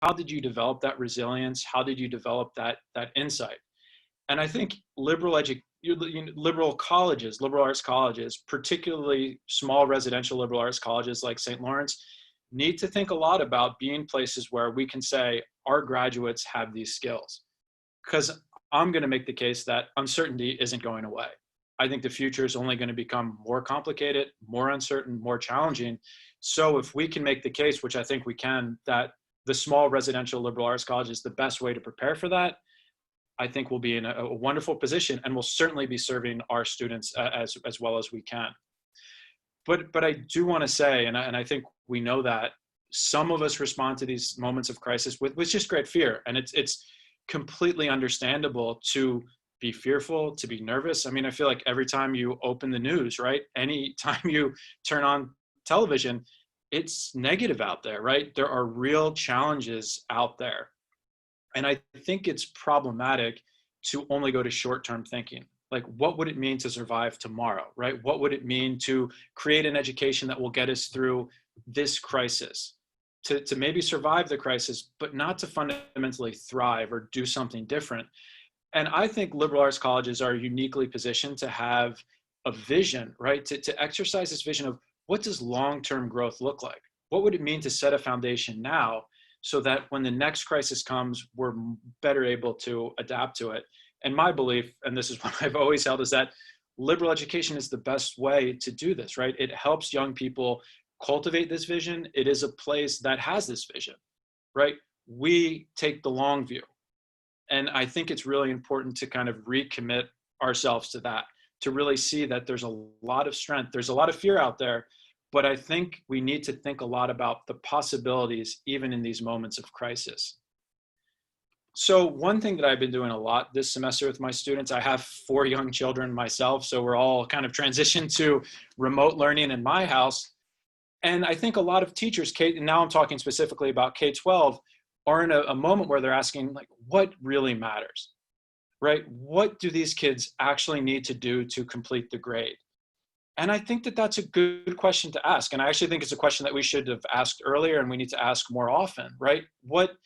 how did you develop that resilience? How did you develop that insight? And I think liberal colleges, liberal arts colleges, particularly small residential liberal arts colleges like St. Lawrence, need to think a lot about being places where we can say our graduates have these skills. Because I'm going to make the case that uncertainty isn't going away. I think the future is only going to become more complicated, more uncertain, more challenging. So if we can make the case, which I think we can, that the small residential liberal arts college is the best way to prepare for that, I think we'll be in a wonderful position, and we'll certainly be serving our students as well as we can. But I do want to say, and I think we know that some of us respond to these moments of crisis with just great fear, and it's completely understandable to be fearful, to be nervous. I mean, I feel like every time you open the news, right? Any time you turn on television, it's negative out there, right? There are real challenges out there. And I think it's problematic to only go to short-term thinking. Like, what would it mean to survive tomorrow, right? What would it mean to create an education that will get us through this crisis? To maybe survive the crisis, but not to fundamentally thrive or do something different. And I think liberal arts colleges are uniquely positioned to have a vision, right? To exercise this vision of what does long-term growth look like? What would it mean to set a foundation now so that when the next crisis comes, we're better able to adapt to it? And my belief, and this is what I've always held, is that liberal education is the best way to do this, right? It helps young people cultivate this vision. It is a place that has this vision, right? We take the long view. And I think it's really important to kind of recommit ourselves to that, to really see that there's a lot of strength. There's a lot of fear out there, but I think we need to think a lot about the possibilities even in these moments of crisis. So one thing that I've been doing a lot this semester with my students, I have 4 young children myself, so we're all kind of transitioned to remote learning in my house. And I think a lot of teachers, and now I'm talking specifically about K-12, are in a moment where they're asking, like, what really matters, right? What do these kids actually need to do to complete the grade? And I think that that's a good question to ask. And I actually think it's a question that we should have asked earlier and we need to ask more often, right? What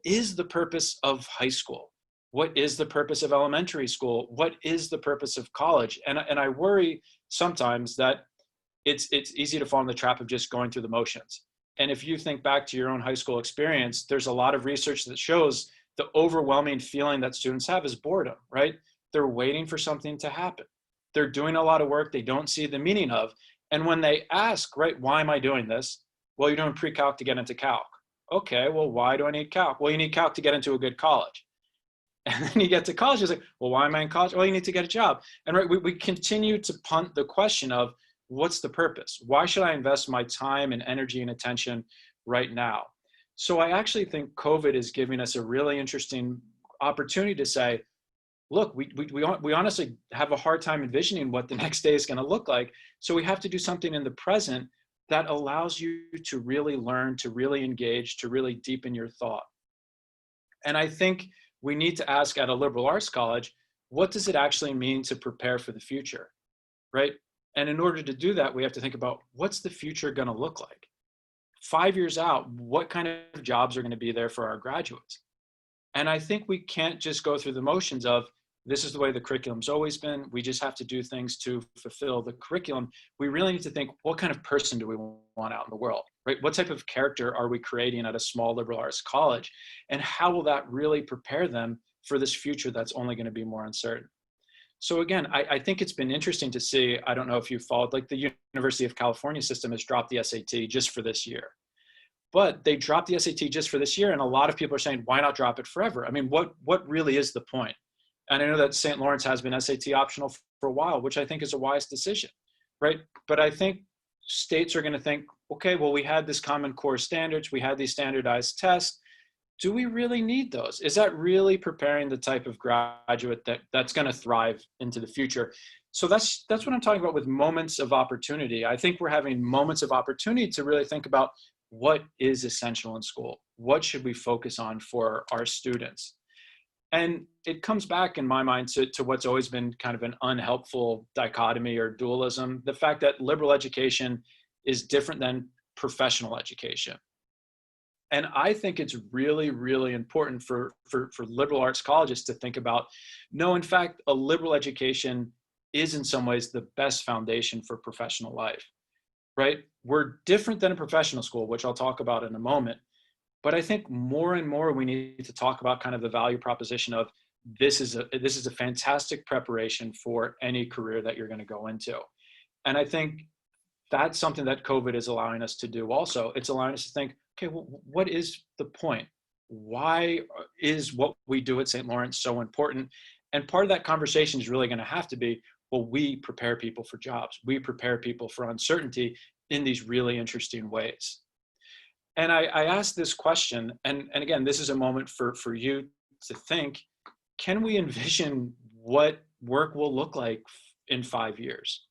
is the purpose of high school? What is the purpose of elementary school? What is the purpose of college? And I worry sometimes that it's easy to fall in the trap of just going through the motions. And if you think back to your own high school experience, there's a lot of research that shows the overwhelming feeling that students have is boredom, right? They're waiting for something to happen. They're doing a lot of work they don't see the meaning of. And when they ask, right, why am I doing this? Well, you're doing pre-calc to get into calc. Okay, well, why do I need calc? Well, you need calc to get into a good college. And then you get to college, it's like, well, why am I in college? Well, you need to get a job. And right, we continue to punt the question of, what's the purpose? Why should I invest my time and energy and attention right now? So I actually think COVID is giving us a really interesting opportunity to say, look, we honestly have a hard time envisioning what the next day is going to look like. So we have to do something in the present that allows you to really learn, to really engage, to really deepen your thought. And I think we need to ask at a liberal arts college, what does it actually mean to prepare for the future, right? And in order to do that, we have to think about, what's the future going to look like? 5 years out, what kind of jobs are going to be there for our graduates? And I think we can't just go through the motions of, this is the way the curriculum's always been. We just have to do things to fulfill the curriculum. We really need to think, what kind of person do we want out in the world, right? What type of character are we creating at a small liberal arts college? And how will that really prepare them for this future that's only going to be more uncertain? So again, I think it's been interesting to see, I don't know if you followed, like the University of California system has dropped the SAT just for this year. But they dropped the SAT just for this year, and a lot of people are saying, why not drop it forever? I mean, what really is the point? And I know that St. Lawrence has been SAT optional for a while, which I think is a wise decision, right? But I think states are going to think, okay, well, we had this Common Core standards, we had these standardized tests. Do we really need those? Is that really preparing the type of graduate that's going to thrive into the future? So that's what I'm talking about with moments of opportunity. I think we're having moments of opportunity to really think about, what is essential in school? What should we focus on for our students? And it comes back in my mind to what's always been kind of an unhelpful dichotomy or dualism, the fact that liberal education is different than professional education. And I think it's really, really important for liberal arts colleges to think about, no, in fact, a liberal education is in some ways the best foundation for professional life, right? We're different than a professional school, which I'll talk about in a moment. But I think more and more we need to talk about kind of the value proposition of this is a fantastic preparation for any career that you're going to go into. And I think that's something that COVID is allowing us to do also. It's allowing us to think, okay, well, what is the point? Why is what we do at St. Lawrence so important? And part of that conversation is really going to have to be, well, we prepare people for jobs. We prepare people for uncertainty in these really interesting ways. And I asked this question, and again, this is a moment for you to think, can we envision what work will look like in 5 years?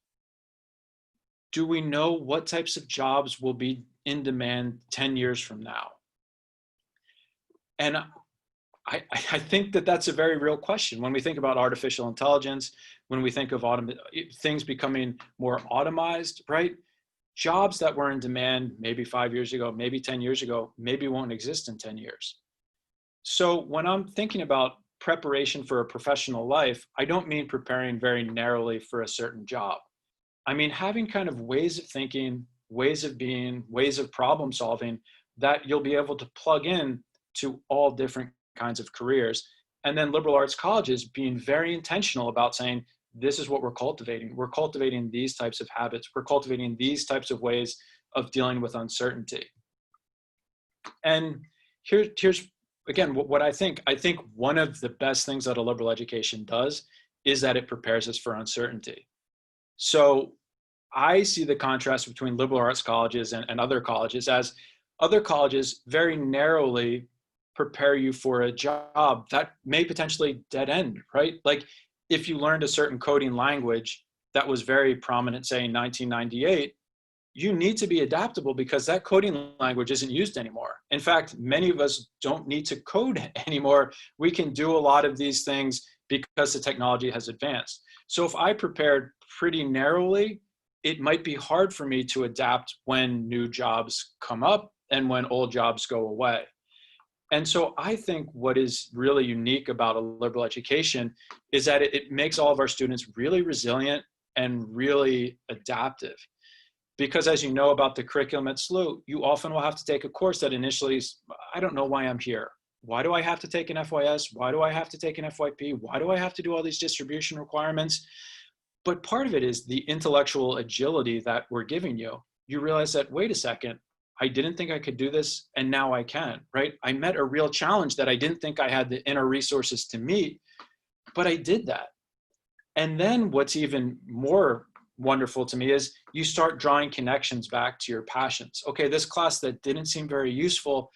Do we know what types of jobs will be in demand 10 years from now? And I think that that's a very real question. When we think about artificial intelligence, when we think of things becoming more automized, right? Jobs that were in demand maybe 5 years ago, maybe 10 years ago, maybe won't exist in 10 years. So when I'm thinking about preparation for a professional life, I don't mean preparing very narrowly for a certain job. I mean, having kind of ways of thinking, ways of being, ways of problem solving that you'll be able to plug in to all different kinds of careers. And then liberal arts colleges being very intentional about saying, this is what we're cultivating. We're cultivating these types of habits. We're cultivating these types of ways of dealing with uncertainty. And here's again, what I think. I think one of the best things that a liberal education does is that it prepares us for uncertainty. So I see the contrast between liberal arts colleges and other colleges as other colleges very narrowly prepare you for a job that may potentially dead end, right? Like if you learned a certain coding language that was very prominent, say in 1998, you need to be adaptable because that coding language isn't used anymore. In fact, many of us don't need to code anymore. We can do a lot of these things because the technology has advanced. So if I prepared pretty narrowly, it might be hard for me to adapt when new jobs come up and when old jobs go away. And so I think what is really unique about a liberal education is that it makes all of our students really resilient and really adaptive. Because as you know about the curriculum at SLU, you often will have to take a course that initially is, I don't know why I'm here. Why do I have to take an FYS? Why do I have to take an FYP? Why do I have to do all these distribution requirements? But part of it is the intellectual agility that we're giving you. You realize that, wait a second, I didn't think I could do this, and now I can, right? I met a real challenge that I didn't think I had the inner resources to meet, but I did that. And then what's even more wonderful to me is you start drawing connections back to your passions. Okay, this class that didn't seem very useful,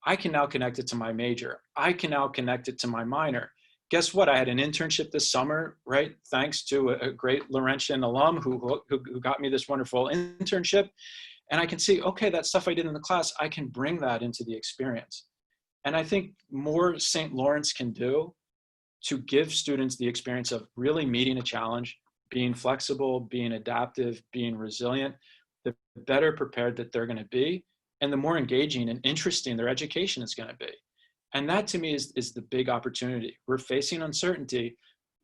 I can now connect it to my major. I can now connect it to my minor. Guess what? I had an internship this summer, right? Thanks to a great Laurentian alum who got me this wonderful internship. And I can see, okay, that stuff I did in the class, I can bring that into the experience. And I think more St. Lawrence can do to give students the experience of really meeting a challenge, being flexible, being adaptive, being resilient, the better prepared that they're going to be, and the more engaging and interesting their education is going to be. And that to me is the big opportunity. We're facing uncertainty,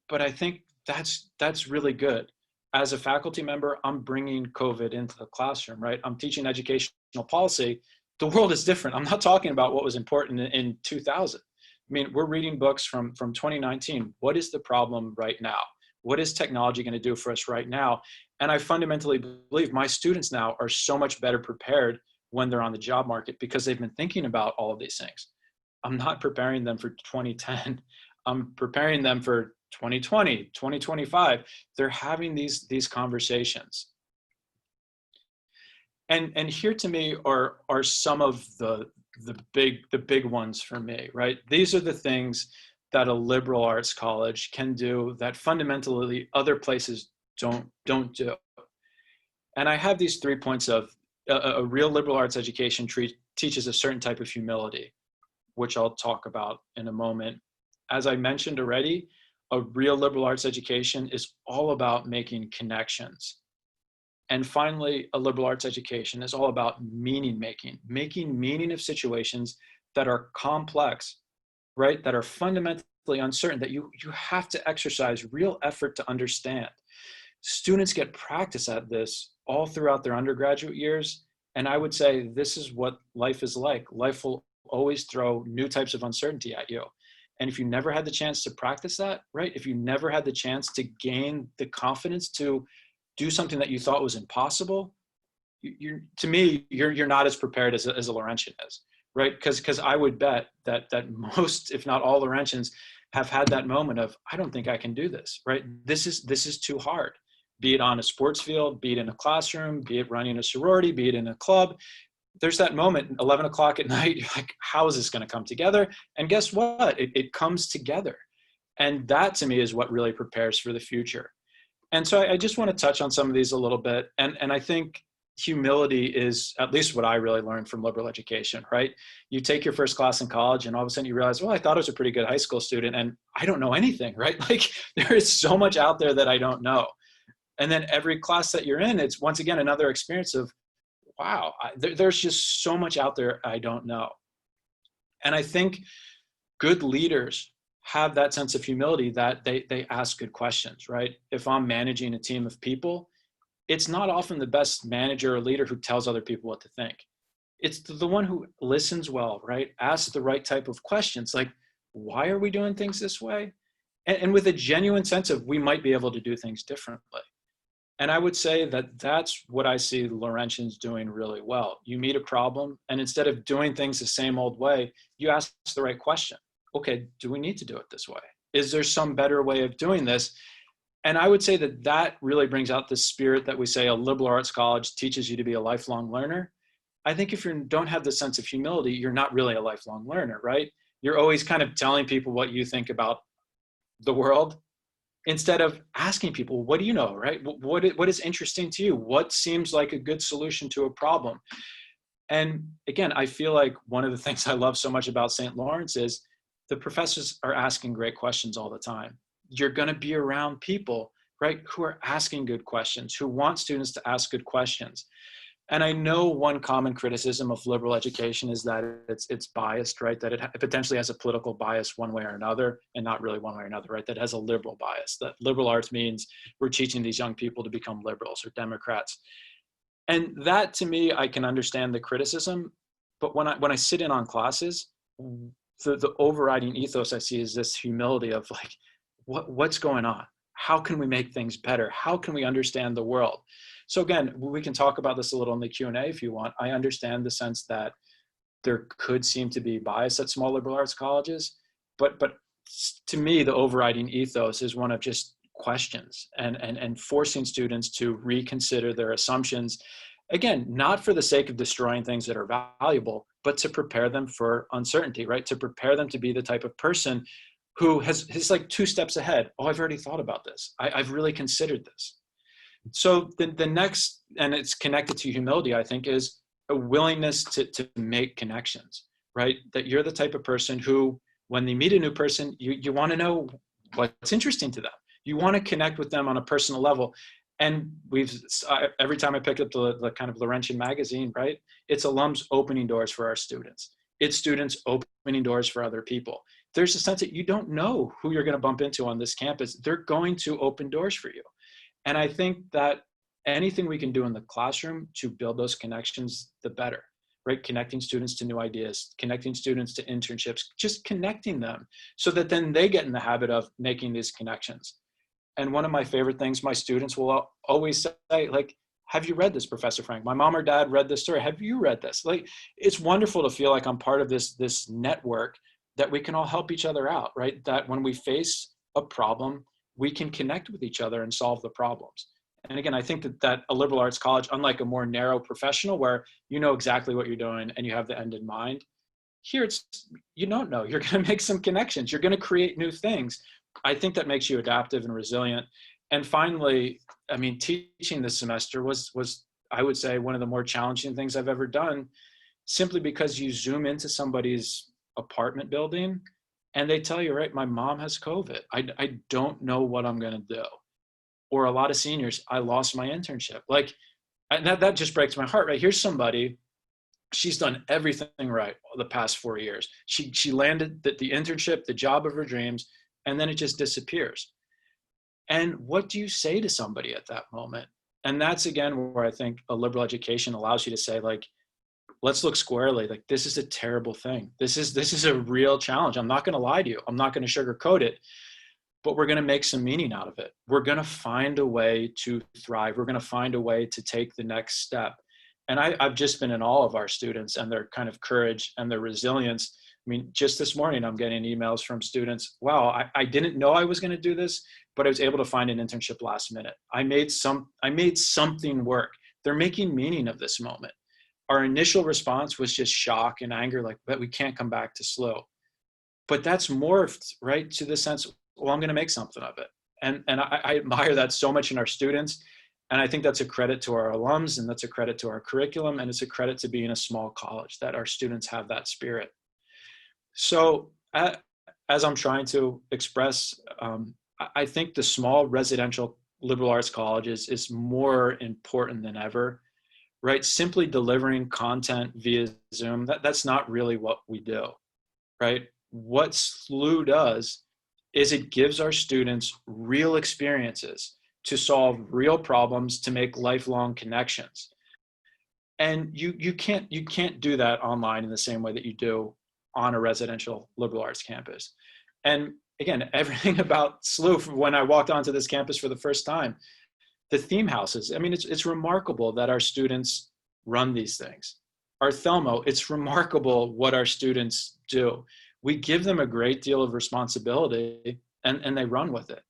but I think that's really good. As a faculty member, I'm bringing COVID into the classroom, right? I'm teaching educational policy. The world is different. I'm not talking about what was important in 2000. I mean, we're reading books from 2019. What is the problem right now? What is technology going to do for us right now? And I fundamentally believe my students now are so much better prepared when they're on the job market because they've been thinking about all of these things. I'm not preparing them for 2010. I'm preparing them for 2020, 2025. They're having these conversations. And here to me are some of the big ones for me, right? These are the things that a liberal arts college can do that fundamentally other places don't do. And I have these 3 points of a real liberal arts education teaches a certain type of humility, which I'll talk about in a moment. As I mentioned already, a real liberal arts education is all about making connections. And finally, a liberal arts education is all about meaning making, making meaning of situations that are complex, right? That are fundamentally uncertain, that you have to exercise real effort to understand. Students get practice at this all throughout their undergraduate years. And I would say this is what life is like. Life will always throw new types of uncertainty at you. And if you never had the chance to practice that, right? If you never had the chance to gain the confidence to do something that you thought was impossible, to me, you're not as prepared as a Laurentian is, right? Because I would bet that most, if not all, Laurentians have had that moment of, I don't think I can do this, right? This is too hard. Be it on a sports field, be it in a classroom, be it running a sorority, be it in a club. There's that moment, 11 o'clock at night, you're like, how is this going to come together? And guess what? It comes together. And that to me is what really prepares for the future. And so I just want to touch on some of these a little bit. And I think humility is at least what I really learned from liberal education, right? You take your first class in college and all of a sudden you realize, well, I thought I was a pretty good high school student and I don't know anything, right? Like there is so much out there that I don't know. And then every class that you're in, it's once again another experience of, wow, there's just so much out there I don't know. And I think good leaders have that sense of humility that they ask good questions, right? If I'm managing a team of people, it's not often the best manager or leader who tells other people what to think. It's the one who listens well, right? Asks the right type of questions, like, why are we doing things this way? And with a genuine sense of we might be able to do things differently. And I would say that that's what I see Laurentians doing really well. You meet a problem, and instead of doing things the same old way, you ask the right question. Okay, do we need to do it this way? Is there some better way of doing this? And I would say that that really brings out the spirit that we say a liberal arts college teaches you to be a lifelong learner. I think if you don't have the sense of humility, you're not really a lifelong learner, right? You're always kind of telling people what you think about the world instead of asking people, what do you know, right? What is interesting to you? What seems like a good solution to a problem? And again, I feel like one of the things I love so much about St. Lawrence is the professors are asking great questions all the time. You're going to be around people, right, who are asking good questions, who want students to ask good questions. And I know one common criticism of liberal education is that it's biased, right? That it potentially has a political bias one way or another, and not really one way or another, right? That has a liberal bias. That liberal arts means we're teaching these young people to become liberals or Democrats. And that to me, I can understand the criticism, but when I sit in on classes, the overriding ethos I see is this humility of like, what's going on? How can we make things better? How can we understand the world? So again, we can talk about this a little in the Q&A if you want. I understand the sense that there could seem to be bias at small liberal arts colleges, but to me, the overriding ethos is one of just questions and forcing students to reconsider their assumptions. Again, not for the sake of destroying things that are valuable, but to prepare them for uncertainty, right? To prepare them to be the type of person who has like 2 steps ahead. Oh, I've already thought about this. I've really considered this. So the next, and it's connected to humility, I think, is a willingness to make connections, right? That you're the type of person who, when you meet a new person, you want to know what's interesting to them. You want to connect with them on a personal level. And every time I pick up the kind of Laurentian magazine, right? It's alums opening doors for our students. It's students opening doors for other people. There's a sense that you don't know who you're going to bump into on this campus. They're going to open doors for you. And I think that anything we can do in the classroom to build those connections, the better, right? Connecting students to new ideas, connecting students to internships, just connecting them so that then they get in the habit of making these connections. And one of my favorite things my students will always say, like, have you read this, Professor Frank? My mom or dad read this story. Have you read this? Like, it's wonderful to feel like I'm part of this network that we can all help each other out, right? That when we face a problem, we can connect with each other and solve the problems. And again, I think that a liberal arts college, unlike a more narrow professional where you know exactly what you're doing and you have the end in mind, here it's, you don't know. You're going to make some connections. You're going to create new things. I think that makes you adaptive and resilient. And finally, I mean, teaching this semester was I would say, one of the more challenging things I've ever done, simply because you zoom into somebody's apartment building and they tell you, right, my mom has COVID. I don't know what I'm going to do. Or a lot of seniors, I lost my internship. Like, And that just breaks my heart, right? Here's somebody, she's done everything right the past 4 years. She landed the internship, the job of her dreams, and then it just disappears. And what do you say to somebody at that moment? And that's again where I think a liberal education allows you to say, like, let's look squarely, like, this is a terrible thing. This is a real challenge. I'm not going to lie to you. I'm not going to sugarcoat it, but we're going to make some meaning out of it. We're going to find a way to thrive. We're going to find a way to take the next step. And I've just been in awe of our students and their kind of courage and their resilience. I mean, just this morning, I'm getting emails from students. Wow, I didn't know I was going to do this, but I was able to find an internship last minute. I made something work. They're making meaning of this moment. Our initial response was just shock and anger, like, but we can't come back to SLU. But that's morphed, right, to the sense, well, I'm going to make something of it. And I admire that so much in our students. And I think that's a credit to our alums, and that's a credit to our curriculum, and it's a credit to being a small college that our students have that spirit. So as I'm trying to express, I think the small residential liberal arts colleges is more important than ever, right? Simply delivering content via Zoom, that's not really what we do, right? What SLU does is it gives our students real experiences to solve real problems, to make lifelong connections. And you can't do that online in the same way that you do on a residential liberal arts campus. And again, everything about SLU, when I walked onto this campus for the first time, the theme houses, I mean, it's remarkable that our students run these things. Our Thelmo, it's remarkable what our students do. We give them a great deal of responsibility, and they run with it.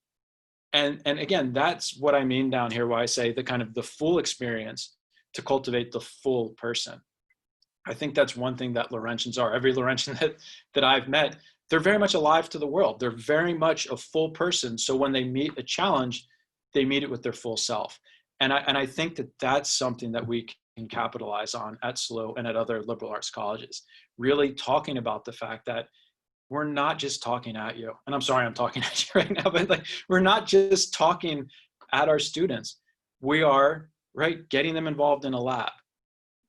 And again, that's what I mean down here, why I say the kind of the full experience to cultivate the full person. I think that's one thing that Laurentians are. Every Laurentian that I've met, they're very much alive to the world. They're very much a full person. So when they meet a challenge, they meet it with their full self. And I think that that's something that we can capitalize on at SLU and at other liberal arts colleges, really talking about the fact that we're not just talking at you. And I'm sorry I'm talking at you right now, but like, we're not just talking at our students. We are, right, getting them involved in a lab.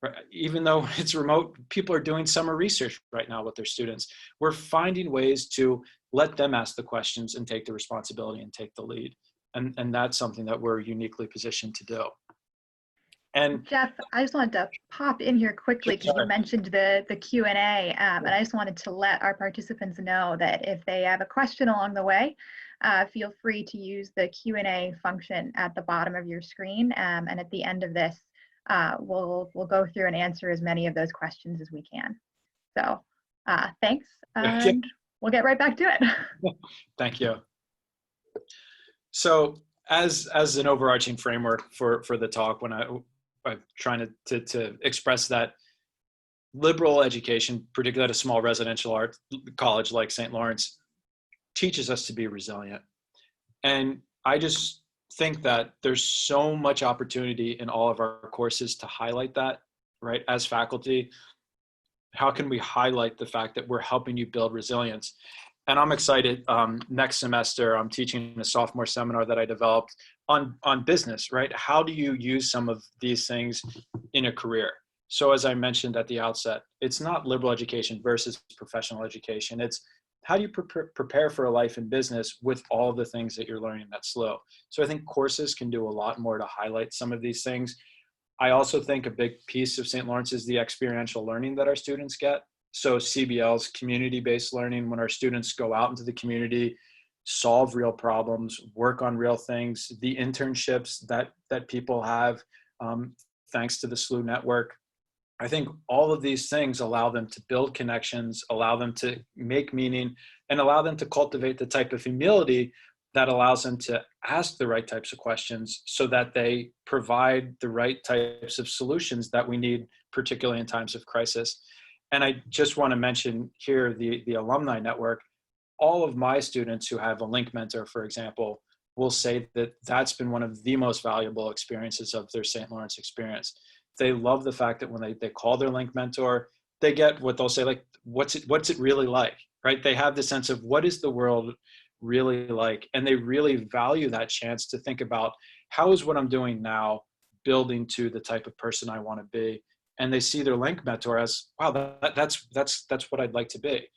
Right? Even though it's remote, people are doing summer research right now with their students. We're finding ways to let them ask the questions and take the responsibility and take the lead. And that's something that we're uniquely positioned to do. And Jeff, I just wanted to pop in here quickly because you mentioned the Q&A, and I just wanted to let our participants know that if they have a question along the way, feel free to use the Q&A function at the bottom of your screen, and at the end of this, we'll go through and answer as many of those questions as we can. So thanks, and we'll get right back to it. Thank you. So as an overarching framework for the talk, when I'm trying to express that liberal education, particularly at a small residential art college like St. Lawrence, teaches us to be resilient. And I just think that there's so much opportunity in all of our courses to highlight that, right? As faculty, how can we highlight the fact that we're helping you build resilience? And I'm excited. Next semester, I'm teaching a sophomore seminar that I developed on business, right? How do you use some of these things in a career? So as I mentioned at the outset, it's not liberal education versus professional education. It's how do you prepare for a life in business with all the things that you're learning at SLU? So I think courses can do a lot more to highlight some of these things. I also think a big piece of St. Lawrence is the experiential learning that our students get. So CBL's community-based learning, when our students go out into the community, solve real problems, work on real things, the internships that people have, thanks to the SLU network. I think all of these things allow them to build connections, allow them to make meaning, and allow them to cultivate the type of humility that allows them to ask the right types of questions so that they provide the right types of solutions that we need, particularly in times of crisis. And I just want to mention here the alumni network. All of my students who have a Link mentor, for example, will say that that's been one of the most valuable experiences of their St. Lawrence experience. They love the fact that when they call their Link mentor, they get what they'll say, like, what's it really like, right? They have the sense of what is the world really like? And they really value that chance to think about how is what I'm doing now building to the type of person I want to be. And they see their link mentor as, wow, that's what I'd like to be.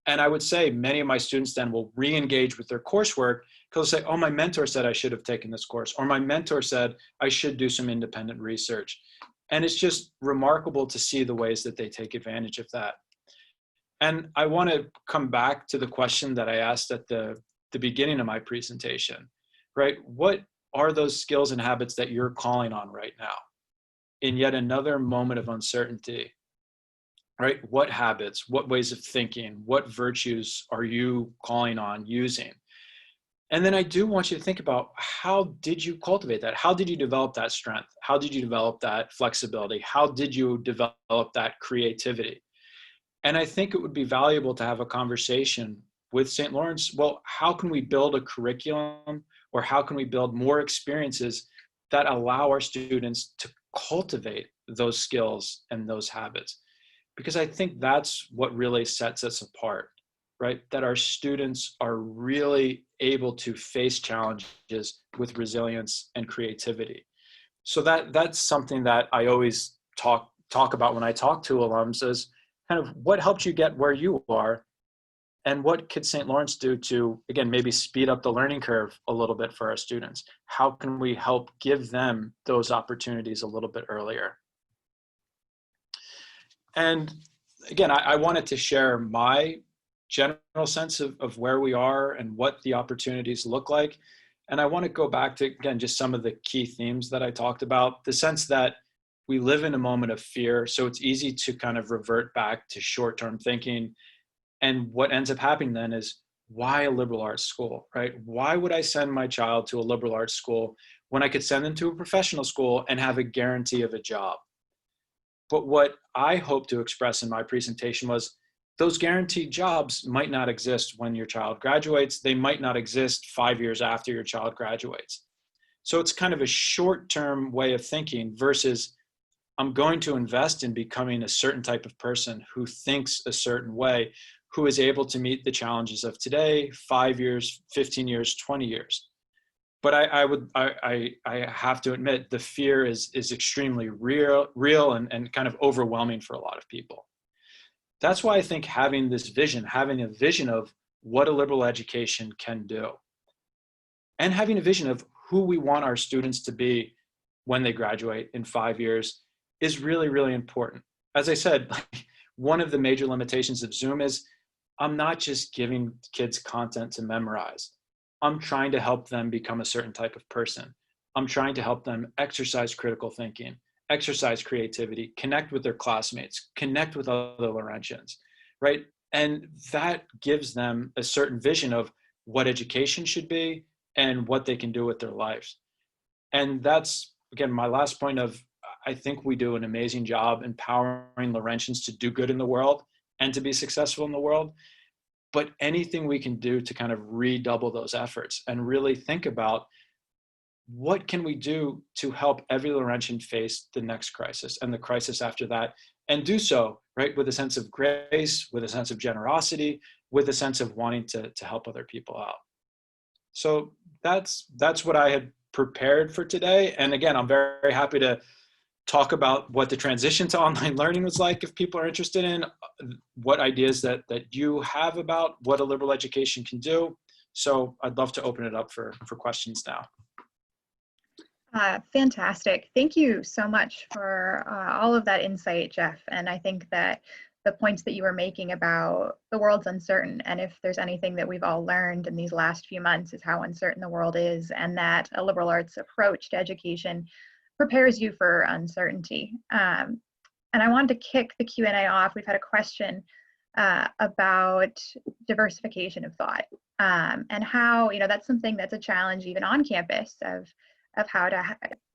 And I would say many of my students then will re-engage with their coursework because they'll say, oh, my mentor said I should have taken this course, or my mentor said I should do some independent research. And it's just remarkable to see the ways that they take advantage of that. And I want to come back to the question that I asked at the beginning of my presentation, right? What are those skills and habits that you're calling on right now in yet another moment of uncertainty, right? What habits, what ways of thinking, what virtues are you calling on using? And then I do want you to think about, how did you cultivate that? How did you develop that strength? How did you develop that flexibility? How did you develop that creativity? And I think it would be valuable to have a conversation with St. Lawrence. Well, how can we build a curriculum, or how can we build more experiences that allow our students to cultivate those skills and those habits? Because I think that's what really sets us apart, right? That our students are really able to face challenges with resilience and creativity. So that's something that I always talk about when I talk to alums, is kind of what helped you get where you are, and what could St. Lawrence do to, again, maybe speed up the learning curve a little bit for our students? How can we help give them those opportunities a little bit earlier? And again, I wanted to share my general sense of where we are and what the opportunities look like. And I want to go back to, again, just some of the key themes that I talked about. The sense that we live in a moment of fear, so it's easy to kind of revert back to short-term thinking. And what ends up happening then is, why a liberal arts school, right? Why would I send my child to a liberal arts school when I could send them to a professional school and have a guarantee of a job? But what I hope to express in my presentation was, those guaranteed jobs might not exist when your child graduates. They might not exist 5 years after your child graduates. So it's kind of a short-term way of thinking versus, I'm going to invest in becoming a certain type of person who thinks a certain way, who is able to meet the challenges of today, 5 years, 15 years, 20 years. But I have to admit, the fear is extremely real and kind of overwhelming for a lot of people. That's why I think having a vision of what a liberal education can do, and having a vision of who we want our students to be when they graduate in 5 years, is really, really important. As I said, one of the major limitations of Zoom is, I'm not just giving kids content to memorize. I'm trying to help them become a certain type of person. I'm trying to help them exercise critical thinking, exercise creativity, connect with their classmates, connect with other Laurentians, right? And that gives them a certain vision of what education should be and what they can do with their lives. And that's, again, my last point of, I think we do an amazing job empowering Laurentians to do good in the world and to be successful in the world. But anything we can do to kind of redouble those efforts and really think about, what can we do to help every Laurentian face the next crisis and the crisis after that, and do so, right, with a sense of grace, with a sense of generosity, with a sense of wanting to help other people out. So that's what I had prepared for today. And again, I'm very, very happy to talk about what the transition to online learning was like, if people are interested in what ideas that you have about what a liberal education can do. So I'd love to open it up for questions now. Fantastic. Thank you so much for all of that insight, Jeff. And I think that the points that you were making about the world's uncertain, and if there's anything that we've all learned in these last few months, is how uncertain the world is, and that a liberal arts approach to education prepares you for uncertainty. And I wanted to kick the Q&A off. We've had a question about diversification of thought, and how, that's something that's a challenge even on campus, of how to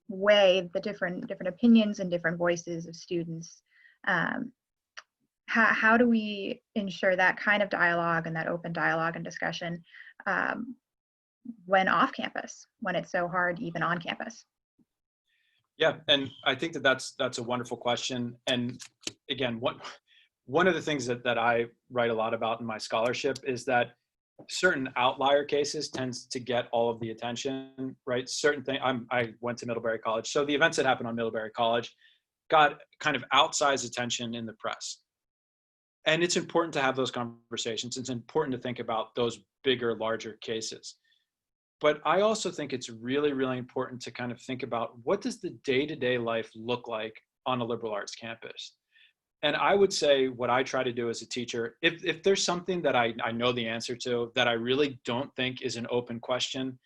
weigh the different opinions and different voices of students. How do we ensure that kind of dialogue and that open dialogue and discussion when off campus, when it's so hard even on campus? Yeah, and I think that's a wonderful question. And again, one of the things that I write a lot about in my scholarship is that certain outlier cases tends to get all of the attention, right? Certain thing. I went to Middlebury College, so the events that happened on Middlebury College got kind of outsized attention in the press. And it's important to have those conversations. It's important to think about those bigger, larger cases. But I also think it's really, really important to kind of think about what does the day-to-day life look like on a liberal arts campus? And I would say what I try to do as a teacher, if there's something that I know the answer to that I really don't think is an open question,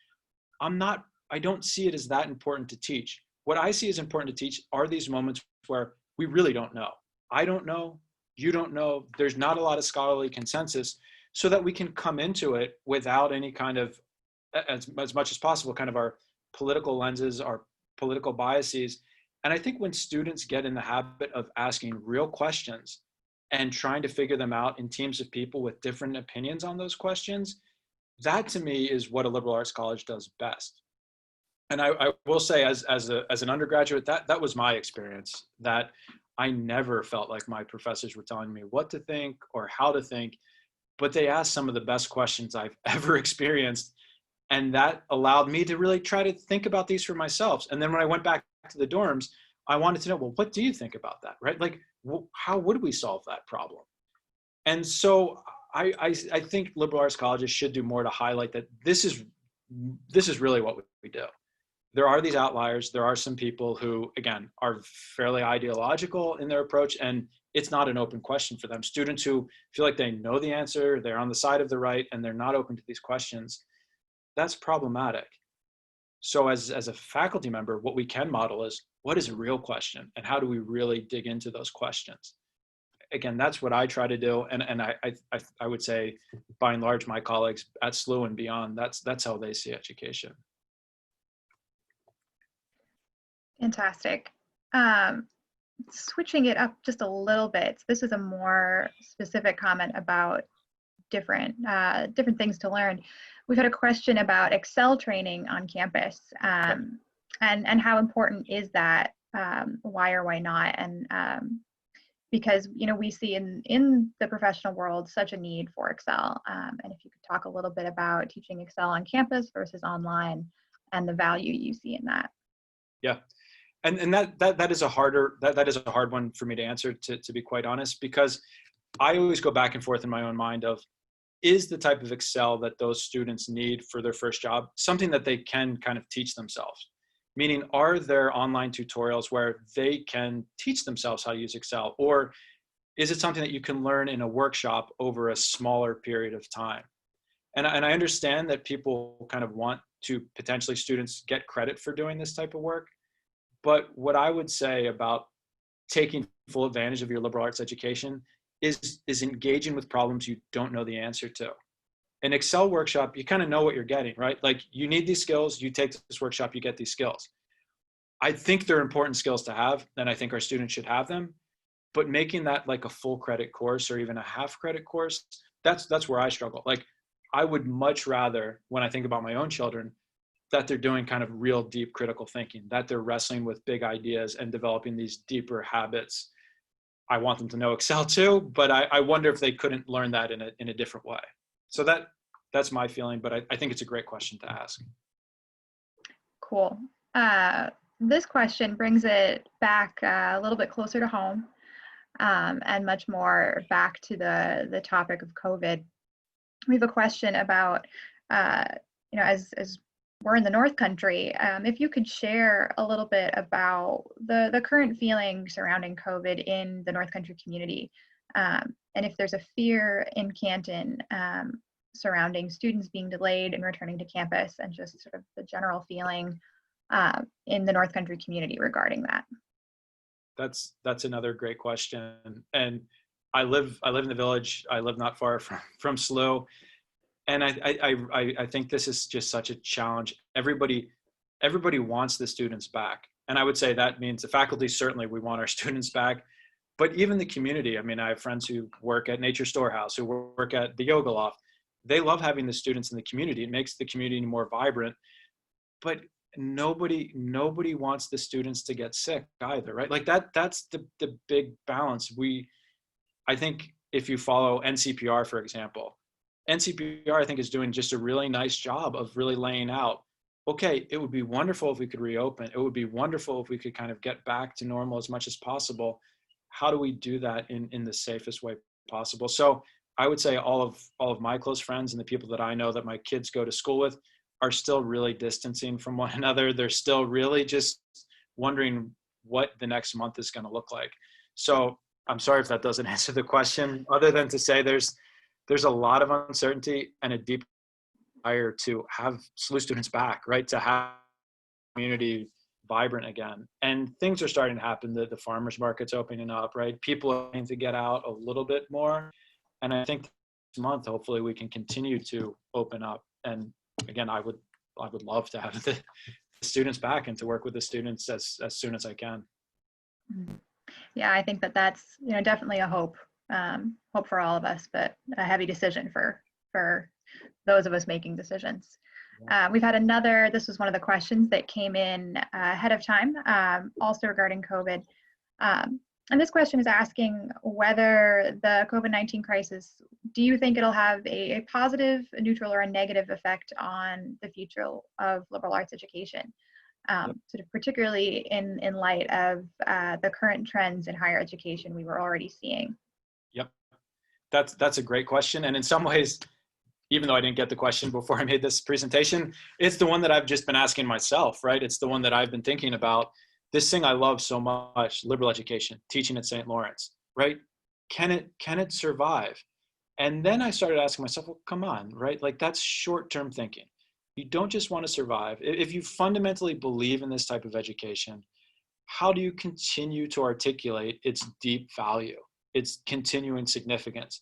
I don't see it as that important to teach. What I see as important to teach are these moments where we really don't know. I don't know, you don't know, there's not a lot of scholarly consensus, so that we can come into it without any kind of, as much as possible, kind of our political lenses, our political biases. And I think when students get in the habit of asking real questions and trying to figure them out in teams of people with different opinions on those questions, that to me is what a liberal arts college does best. And I will say, as an undergraduate, that was my experience, that I never felt like my professors were telling me what to think or how to think, but they asked some of the best questions I've ever experienced. And that allowed me to really try to think about these for myself. And then when I went back to the dorms, I wanted to know, well, what do you think about that, right? Like, how would we solve that problem? And so I think liberal arts colleges should do more to highlight that this is really what we do. There are these outliers. There are some people who, again, are fairly ideological in their approach, and it's not an open question for them. Students who feel like they know the answer, they're on the side of the right, and they're not open to these questions, that's problematic. So as a faculty member, what we can model is, what is a real question, and how do we really dig into those questions? Again, that's what I try to do, and I would say, by and large, my colleagues at SLU and beyond, that's how they see education. Fantastic. Switching it up just a little bit, so this is a more specific comment about different things to learn. We've had a question about Excel training on campus, and how important is that? Why or why not? And because we see in the professional world such a need for Excel. And if you could talk a little bit about teaching Excel on campus versus online, and the value you see in that. Yeah. And that is a hard one for me to answer, to be quite honest, because I always go back and forth in my own mind of, is the type of Excel that those students need for their first job something that they can kind of teach themselves? Meaning, are there online tutorials where they can teach themselves how to use Excel? Or is it something that you can learn in a workshop over a smaller period of time? And I understand that people kind of want to potentially students get credit for doing this type of work. But what I would say about taking full advantage of your liberal arts education is engaging with problems you don't know the answer to. An Excel workshop, you kind of know what you're getting, right? Like, you need these skills, you take this workshop, you get these skills. I think they're important skills to have, and I think our students should have them. But making that like a full credit course or even a half credit course, that's where I struggle. Like, I would much rather, when I think about my own children, that they're doing kind of real deep critical thinking, that they're wrestling with big ideas and developing these deeper habits. I want them to know Excel too, but I wonder if they couldn't learn that in a different way. So that's my feeling, but I think it's a great question to ask. Cool. This question brings it back a little bit closer to home, and much more back to the topic of COVID. We have a question about, as we're in the North Country, if you could share a little bit about the current feeling surrounding COVID in the North Country community, and if there's a fear in Canton surrounding students being delayed and returning to campus, and just sort of the general feeling in the North Country community regarding that. That's another great question. And I live in the village. I live not far from SLU. And I think this is just such a challenge. Everybody wants the students back. And I would say that means the faculty, certainly we want our students back, but even the community. I mean, I have friends who work at Nature Storehouse, who work at the Yoga Loft. They love having the students in the community. It makes the community more vibrant, but nobody wants the students to get sick either, right? Like that's the big balance. I think if you follow NCPR, for example, NCPR, I think, is doing just a really nice job of really laying out, okay, it would be wonderful if we could reopen. It would be wonderful if we could kind of get back to normal as much as possible. How do we do that in the safest way possible? So I would say all of my close friends and the people that I know that my kids go to school with are still really distancing from one another. They're still really just wondering what the next month is going to look like. So I'm sorry if that doesn't answer the question, other than to say there's a lot of uncertainty and a deep desire to have SLU students back, right? To have community vibrant again. And things are starting to happen. The farmers market's opening up, right? People are starting to get out a little bit more. And I think this month, hopefully we can continue to open up. And again, I would love to have the students back and to work with the students as soon as I can. Yeah, I think that's, definitely a hope for all of us, but a heavy decision for those of us making decisions. We've had another, this was one of the questions that came in ahead of time, also regarding COVID. And this question is asking whether the COVID-19 crisis, do you think it'll have a positive, a neutral, or a negative effect on the future of liberal arts education? Sort of particularly in light of the current trends in higher education we were already seeing. Yep, that's a great question. And in some ways, even though I didn't get the question before I made this presentation, it's the one that I've just been asking myself, right? It's the one that I've been thinking about. This thing I love so much, liberal education, teaching at St. Lawrence, right? Can it survive? And then I started asking myself, well, come on, right? Like, that's short-term thinking. You don't just want to survive. If you fundamentally believe in this type of education, how do you continue to articulate its deep value, its continuing significance?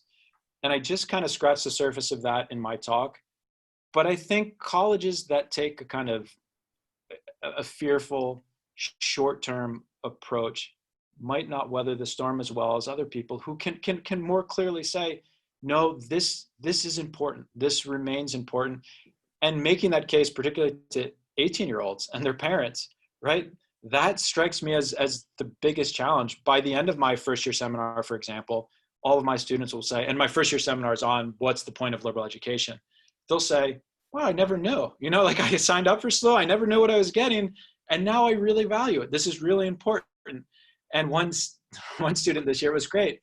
And I just kind of scratched the surface of that in my talk. But I think colleges that take a kind of a fearful, short-term approach might not weather the storm as well as other people who can more clearly say, no, this is important. This remains important. And making that case, particularly to 18-year-olds and their parents, right? That strikes me as the biggest challenge. By the end of my first year seminar, for example, all of my students will say, and my first year seminar is on what's the point of liberal education. They'll say, wow, I never knew, like I signed up for SLU, I never knew what I was getting. And now I really value it. This is really important. And one student this year was great.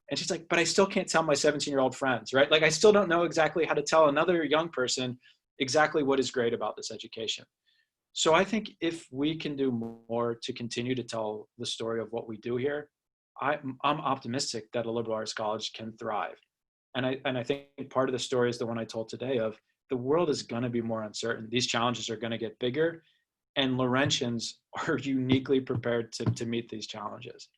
And she's like, but I still can't tell my 17-year-old friends, right? Like, I still don't know exactly how to tell another young person exactly what is great about this education. So I think if we can do more to continue to tell the story of what we do here, I'm optimistic that a liberal arts college can thrive. And I think part of the story is the one I told today of the world is going to be more uncertain. These challenges are going to get bigger, and Laurentians are uniquely prepared to meet these challenges.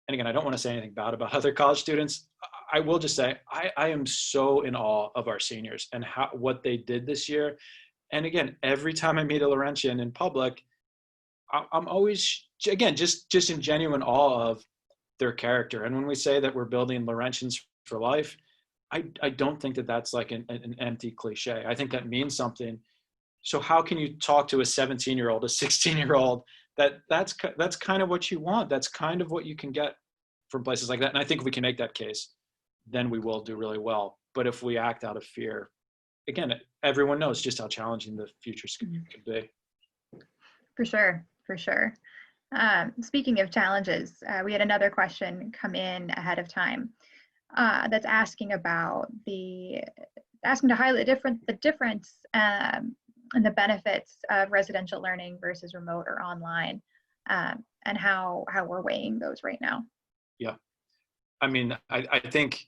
And again, I don't want to say anything bad about other college students. I will just say I am so in awe of our seniors and what they did this year. And again, every time I meet a Laurentian in public, I'm always, again, just in genuine awe of their character. And when we say that we're building Laurentians for life, I don't think that that's like an empty cliche. I think that means something. So how can you talk to a 17-year-old, a 16-year-old, that's kind of what you want. That's kind of what you can get from places like that. And I think if we can make that case, then we will do really well. But if we act out of fear, again, everyone knows just how challenging the future could be. For sure, for sure. Speaking of challenges, we had another question come in ahead of time that's asking to highlight the difference and the benefits of residential learning versus remote or online, and how we're weighing those right now. Yeah, I mean, I think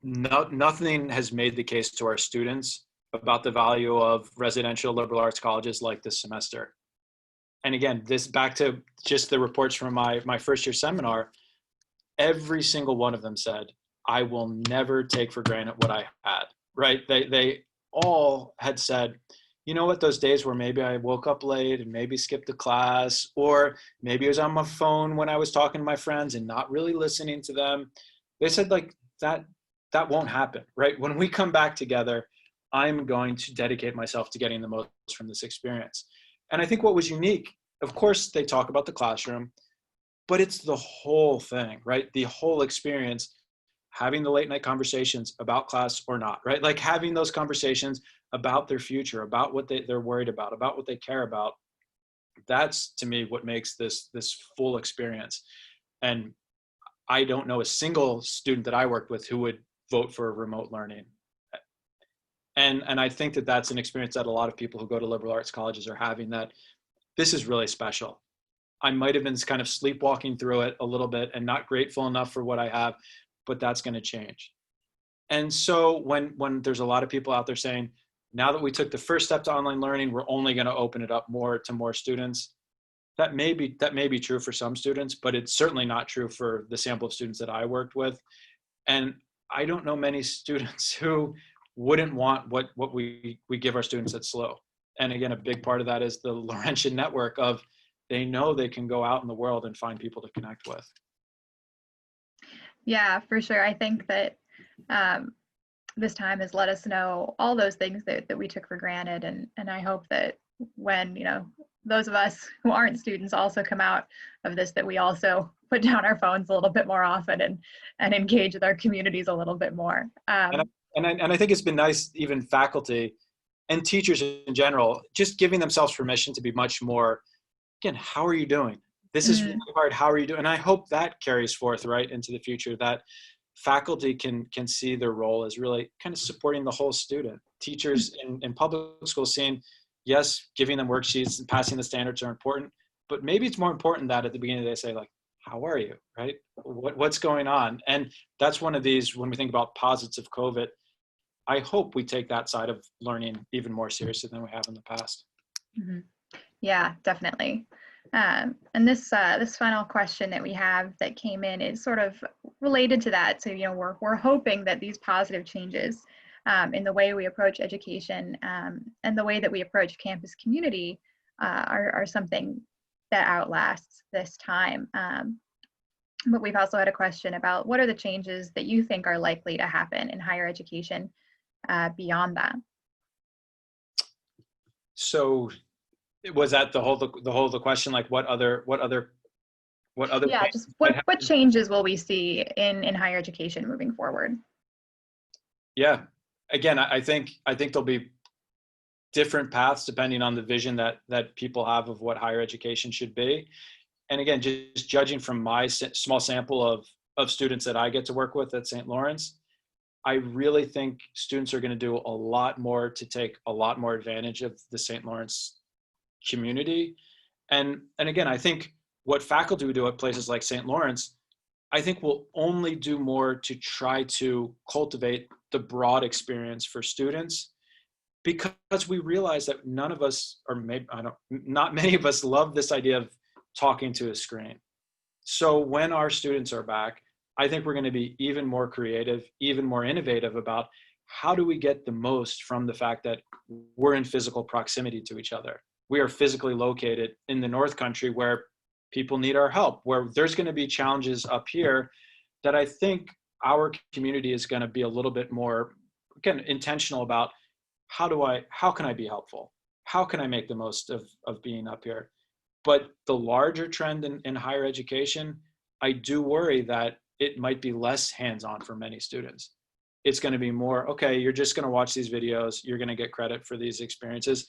nothing has made the case to our students about the value of residential liberal arts colleges like this semester. And again, this back to just the reports from my first year seminar, every single one of them said, I will never take for granted what I had, right? They all had said, you know what, those days where maybe I woke up late and maybe skipped a class, or maybe I was on my phone when I was talking to my friends and not really listening to them. They said like that won't happen, right? When we come back together, I'm going to dedicate myself to getting the most from this experience. And I think what was unique, of course, they talk about the classroom, but it's the whole thing, right? The whole experience. having the late night conversations about class or not, right? Like having those conversations about their future, about what they're worried about what they care about. That's to me what makes this full experience. And I don't know a single student that I worked with who would vote for remote learning. And I think that that's an experience that a lot of people who go to liberal arts colleges are having, that this is really special. I might have been kind of sleepwalking through it a little bit and not grateful enough for what I have, but that's going to change. And so when there's a lot of people out there saying, now that we took the first step to online learning, we're only going to open it up more to more students. That may be true for some students, but it's certainly not true for the sample of students that I worked with. And I don't know many students who wouldn't want what we give our students at SLO. And again, a big part of that is the Laurentian network of, they know they can go out in the world and find people to connect with. Yeah, for sure. I think that this time has let us know all those things that we took for granted. And I hope that when, those of us who aren't students also come out of this, that we also put down our phones a little bit more often and engage with our communities a little bit more. And I think it's been nice, even faculty and teachers in general, just giving themselves permission to be much more, again, how are you doing? This is really hard. How are you doing? And I hope that carries forth right into the future, that faculty can see their role as really kind of supporting the whole student. Teachers in public schools saying, yes, giving them worksheets and passing the standards are important, but maybe it's more important that at the beginning they say, like, how are you, right? What's going on? And that's one of these, when we think about posits of COVID, I hope we take that side of learning even more seriously than we have in the past. Mm-hmm. Yeah, definitely. And this final question that we have that came in is sort of related to that. So, we're hoping that these positive changes in the way we approach education and the way that we approach campus community are something that outlasts this time. But we've also had a question about, what are the changes that you think are likely to happen in higher education beyond that? So was that the whole question? Like what other Yeah, just what changes will we see in higher education moving forward? Yeah, again, I think there'll be different paths depending on the vision that people have of what higher education should be. And again, just judging from my small sample of students that I get to work with at St. Lawrence, I really think students are going to do a lot more to take a lot more advantage of the St. Lawrence community. And again, I think what faculty would do at places like St. Lawrence, I think will only do more to try to cultivate the broad experience for students, because we realize that none of us, or maybe not many of us, love this idea of talking to a screen. So when our students are back, I think we're going to be even more creative, even more innovative about how do we get the most from the fact that we're in physical proximity to each other. We are physically located in the North Country where people need our help, where there's going to be challenges up here that I think our community is going to be a little bit more, again, intentional about how can I be helpful? How can I make the most of being up here? But the larger trend in higher education, I do worry that it might be less hands-on for many students. It's going to be more, okay, you're just going to watch these videos, you're going to get credit for these experiences.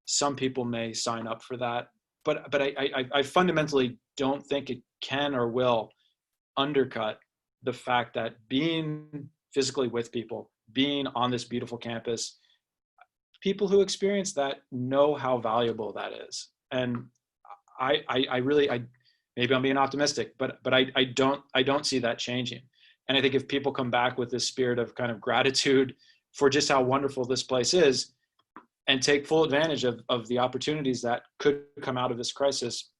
Some people may sign up for that, but I fundamentally don't think it can or will undercut the fact that being physically with people, being on this beautiful campus, people who experience that know how valuable that is. And I really, maybe I'm being optimistic, but I don't see that changing. And I think if people come back with this spirit of kind of gratitude for just how wonderful this place is, and take full advantage of the opportunities that could come out of this crisis,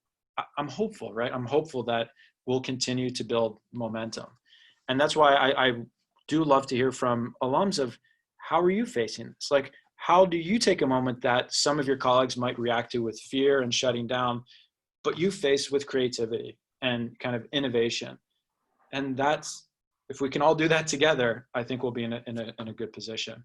I'm hopeful, right? I'm hopeful that we'll continue to build momentum. And that's why I do love to hear from alums of, how are you facing this? Like, how do you take a moment that some of your colleagues might react to with fear and shutting down, but you face with creativity and kind of innovation? And that's, if we can all do that together, I think we'll be in a good position.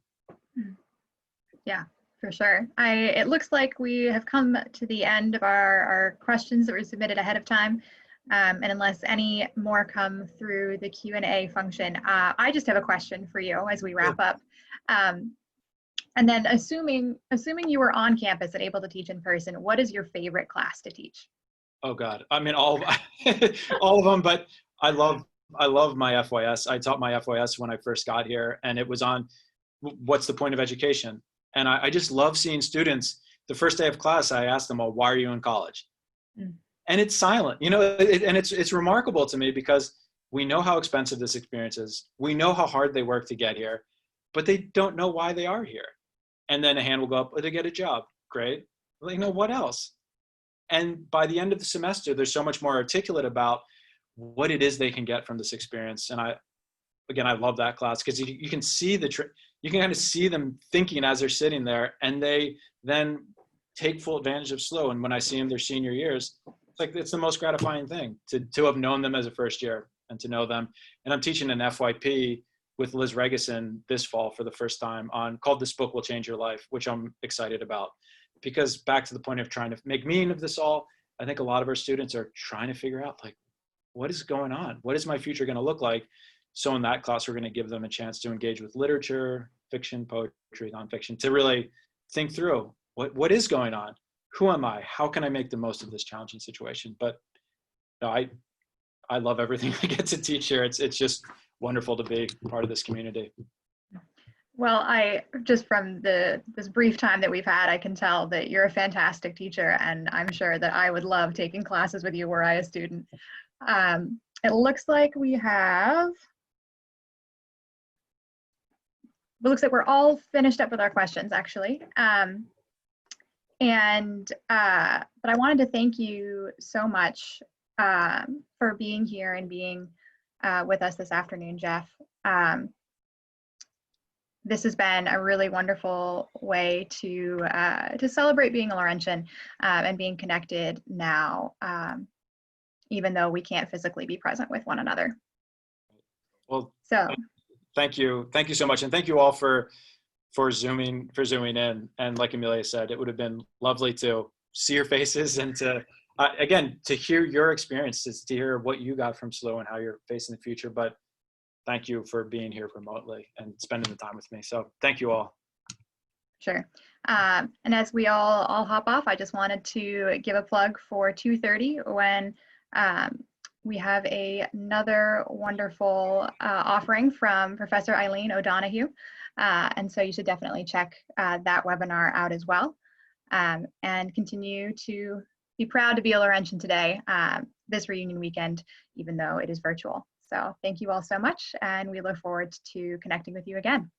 Yeah, for sure. It looks like we have come to the end of our questions that were submitted ahead of time. And unless any more come through the Q&A function, I just have a question for you as we wrap up. And then assuming you were on campus and able to teach in person, what is your favorite class to teach? Oh God, I mean, all of them, but I love my FYS. I taught my FYS when I first got here, and it was on what's the point of education? And I just love seeing students. The first day of class, I asked them, "Well, why are you in college?" And it's silent, you know, and it's remarkable to me because we know how expensive this experience is. We know how hard they work to get here, but they don't know why they are here. And then a hand will go up, oh, they get a job. Great. Well, you know, what else? And by the end of the semester, they're so much more articulate about what it is they can get from this experience. And I love that class because you can see you can kind of see them thinking as they're sitting there, and they then take full advantage of SLO. And when I see them their senior years, it's the most gratifying thing to have known them as a first year and to know them. And I'm teaching an FYP with Liz Regeson this fall for the first time called This Book Will Change Your Life, which I'm excited about. Because back to the point of trying to make meaning of this all, I think a lot of our students are trying to figure out, like, what is going on? What is my future going to look like? So in that class, we're going to give them a chance to engage with literature, fiction, poetry, nonfiction, to really think through what is going on? Who am I? How can I make the most of this challenging situation? But no, I love everything I get to teach here. It's just wonderful to be part of this community. Well, just from this brief time that we've had, I can tell that you're a fantastic teacher, and I'm sure that I would love taking classes with you were I a student. It looks like we're all finished up with our questions, actually. But I wanted to thank you so much for being here and being with us this afternoon, Jeff. This has been a really wonderful way to celebrate being a Laurentian and being connected now, even though we can't physically be present with one another. Well, so thank you so much, and thank you all for zooming in. And like Amelia said, it would have been lovely to see your faces and to again to hear your experiences, to hear what you got from SLO and how you're facing the future. But thank you for being here remotely and spending the time with me. So thank you all. Sure. And as we all hop off, I just wanted to give a plug for 2:30 when we have another wonderful offering from Professor Eileen O'Donoghue. And so you should definitely check that webinar out as well, and continue to be proud to be a Laurentian today, this reunion weekend, even though it is virtual. So thank you all so much, and we look forward to connecting with you again.